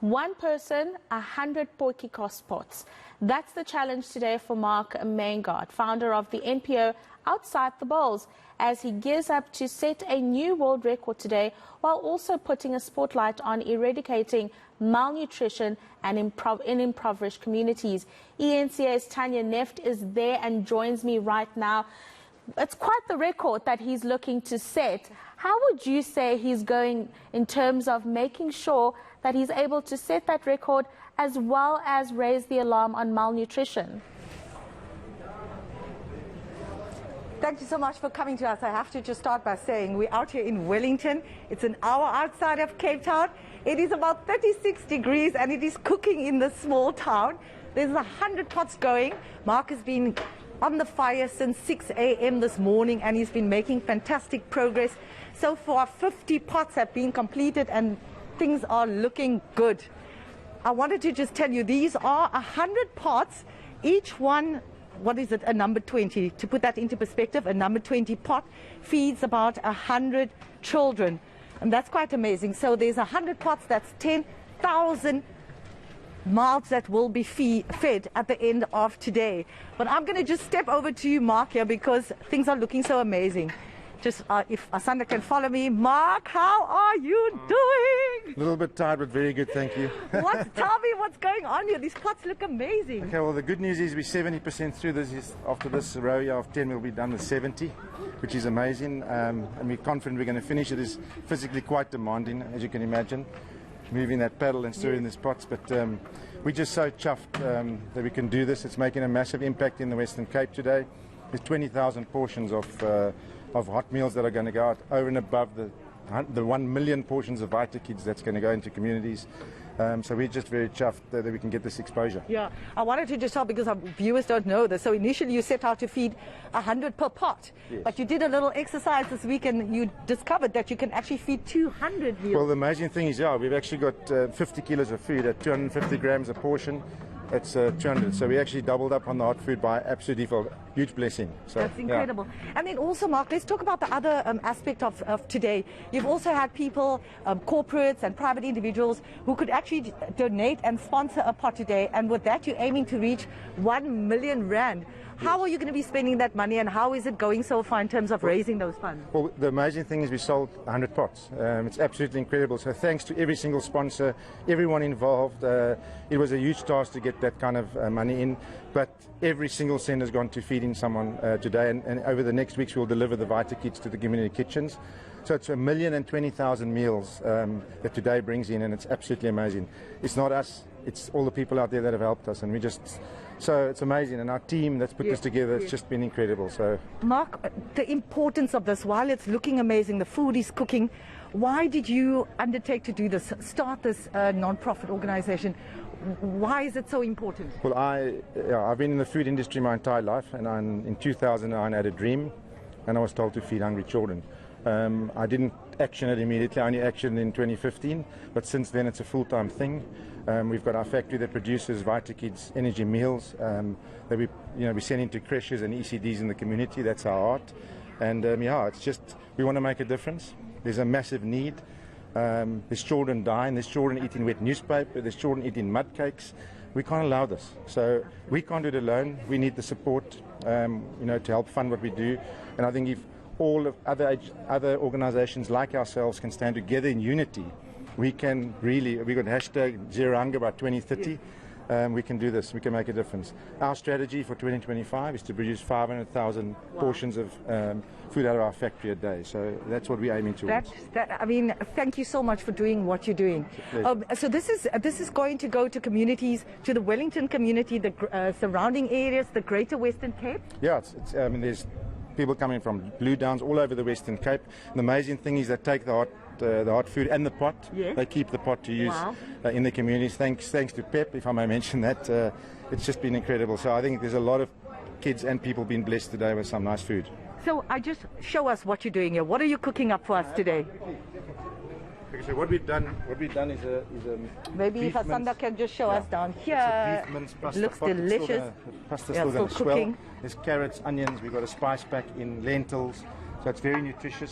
One person, 100 Potjiekos pots. That's the challenge today for Mark Maingard, founder of the NPO Outside the Bowls, as he gears up to set a new world record today while also putting a spotlight on eradicating malnutrition and in impoverished communities. eNCA's Tanya Nedft is there and joins me right now. It's quite the record that he's looking to set. How would you say he's going in terms of making sure that he's able to set that record as well as raise the alarm on malnutrition? Thank you so much for coming to us. I have to just start by saying we're out here in Wellington. It's an hour outside of Cape Town. It is about 36 degrees and it is cooking in this small town. There's 100 pots going. Mark has been on the fire since 6 a.m. this morning and he's been making fantastic progress. So far 50 pots have been completed and things are looking good. I wanted to just tell you these are 100 pots, each one, what is it, a number 20. To put that into perspective, a number 20 pot feeds about 100 children. And that's quite amazing. So there's 100 pots, that's 10,000 mouths that will be fed at the end of today. But I'm going to just step over to you, Mark, here because things are looking so amazing. Just if Asanda can follow me. Mark, how are you doing? A little bit tired, but very good, thank you. Tell me what's going on here. These pots look amazing. Okay, well, the good news is we're 70% through this. After this row here of 10, we'll be done with 70, which is amazing. And we're confident we're going to finish. It is physically quite demanding, as you can imagine, moving that paddle and stirring these pots. But we're just so chuffed that we can do this. It's making a massive impact in the Western Cape today. There's 20,000 portions of hot meals that are going to go out over and above the 1 million portions of Vita Kids that's going to go into communities. So we're just very chuffed that we can get this exposure. Yeah, I wanted to just tell because our viewers don't know this. So initially you set out to feed 100 per pot, yes. But you did a little exercise this week and you discovered that you can actually feed 200 meals. Well, the amazing thing is, we've actually got 50 kilos of food at 250 grams a portion. It's 200, so we actually doubled up on the hot food by absolute default. Huge blessing. So, that's incredible. Yeah. And then also, Mark, let's talk about the other aspect of today. You've also had people, corporates and private individuals who could actually donate and sponsor a pot today. And with that, you're aiming to reach 1 million rand. How are you going to be spending that money and how is it going so far in terms of raising those funds? Well, the amazing thing is we sold 100 pots. It's absolutely incredible. So thanks to every single sponsor, everyone involved. It was a huge task to get that kind of money in, but every single cent has gone to feeding someone today, and over the next weeks we'll deliver the Vita Kits to the community kitchens. So it's 1,020,000 meals that today brings in, and it's absolutely amazing. It's not us, it's all the people out there that have helped us, and so it's amazing, and our team that's put this together, it's just been incredible. So, Mark, the importance of this, while it's looking amazing, the food is cooking, why did you undertake to do this, start this non-profit organization? Why is it so important? Well, I've been in the food industry my entire life, and in 2009 I had a dream, and I was told to feed hungry children. I didn't action it immediately, I only actioned in 2015, but since then it's a full-time thing. We've got our factory that produces Vita Kids energy meals that we send into creches and ECDs in the community. That's our art, and it's just we want to make a difference. There's a massive need. There's children dying, there's children eating wet newspaper, there's children eating mud cakes. We can't allow this, so we can't do it alone. We need the support, to help fund what we do, and I think if all of other organizations like ourselves can stand together in unity, we can really, we've got hashtag Zero Hunger by 2030, we can do this, we can make a difference. Our strategy for 2025 is to produce 500,000 portions of food out of our factory a day, so that's what we're aiming towards. Thank you so much for doing what you're doing. So this is going to go to communities, to the Wellington community, the surrounding areas, the Greater Western Cape? Yeah, there's people coming from Blue Downs all over the Western Cape. The amazing thing is they take the hot food and the pot. Yes. They keep the pot to use in the communities. Thanks to PEP, if I may mention that. It's just been incredible. So I think there's a lot of kids and people being blessed today with some nice food. So show us what you're doing here. What are you cooking up for us today? Okay, so what we've done is a maybe if Asanda can just show us down here. Beef mince pasta. Looks delicious. Pasta's still going to swell. There's carrots, onions. We've got a spice pack in lentils, so it's very nutritious.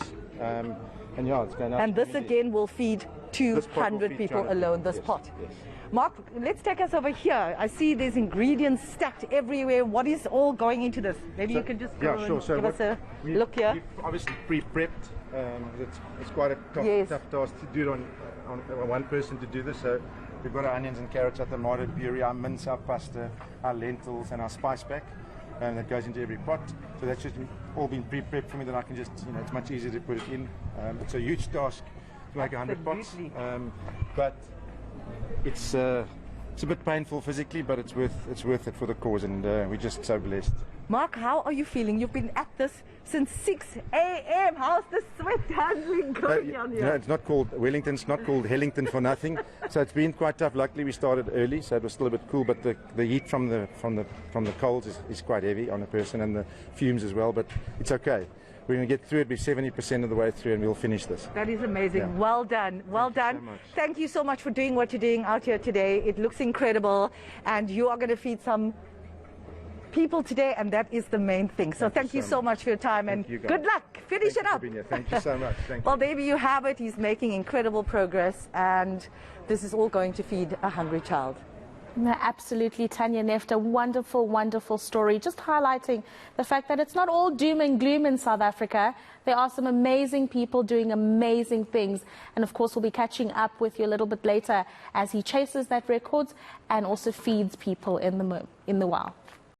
And yeah, it's going out. And this again will feed 200 people alone, this pot. Yes. Mark, let's take us over here. I see there's ingredients stacked everywhere. What is all going into this? Maybe you can just go and give us a look here. We've obviously pre-prepped. It's quite a tough task to do it on one person to do this. So we've got our onions and carrots, our tomato puree, our mince, our pasta, our lentils, and our spice pack. That goes into every pot. So that's just all been pre-prepped for me. Then I can just, it's much easier to put it in. It's a huge task to make 100 pots, but it's a bit painful physically, but it's worth it for the cause, and we're just so blessed. Mark, how are you feeling? You've been at this since 6 a.m. How's the sweat handling going on here? It's not called Wellington, it's not called Hellington for nothing. So it's been quite tough. Luckily we started early, so it was still a bit cool, but the heat from the coals is quite heavy on a person, and the fumes as well, but it's okay. We're going to get through it. We're 70% of the way through, and we'll finish this. That is amazing. Yeah. Well done. Well done. So much. Thank you so much for doing what you're doing out here today. It looks incredible, and you are going to feed some people today, and that is the main thing. So thank you so much for your time, and good luck. Finish it up. Thank you so much. Thank you. Well, there you have it. He's making incredible progress, and this is all going to feed a hungry child. No, absolutely, Tanya Nedft, a wonderful, wonderful story, just highlighting the fact that it's not all doom and gloom in South Africa. There are some amazing people doing amazing things, and of course we'll be catching up with you a little bit later as he chases that record and also feeds people in the wild.